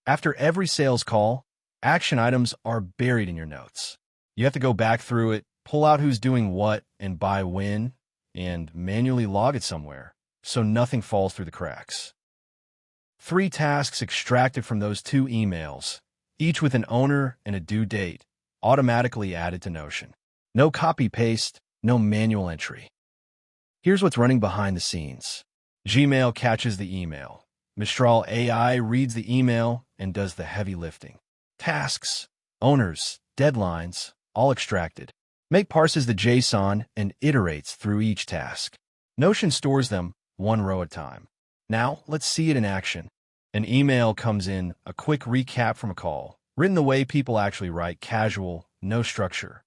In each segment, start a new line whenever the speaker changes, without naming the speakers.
After every sales call, action items are buried in your notes. You have to go back through it, pull out who's doing what and by when, and manually log it somewhere, so nothing falls through the cracks. 3 tasks extracted from those 2 emails, each with an owner and a due date, automatically added to Notion. No copy-paste, no manual entry. Here's what's running behind the scenes. Gmail catches the email. Mistral AI reads the email and does the heavy lifting. Tasks, owners, deadlines, all extracted. Make parses the JSON and iterates through each task. Notion stores them 1 row at a time. Now, let's see it in action. An email comes in, a quick recap from a call, written the way people actually write, casual, no structure.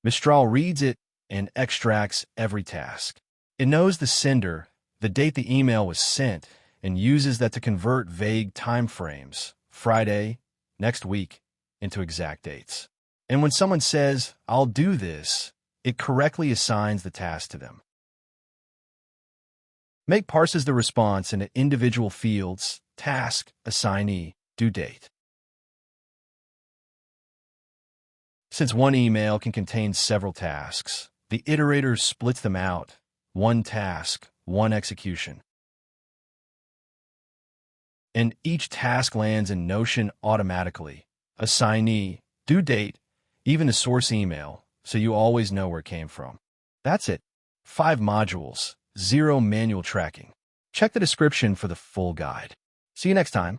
Mistral reads it and extracts every task. It knows the sender, the date the email was sent, and uses that to convert vague time frames, Friday, next week, into exact dates. And when someone says, "I'll do this," it correctly assigns the task to them. Make parses the response into individual fields, task, assignee, due date. Since one email can contain several tasks, the iterator splits them out, 1 task, 1 execution. And each task lands in Notion automatically. Assignee, due date, even the source email, so you always know where it came from. That's it. 5 modules, 0 manual tracking. Check the description for the full guide. See you next time.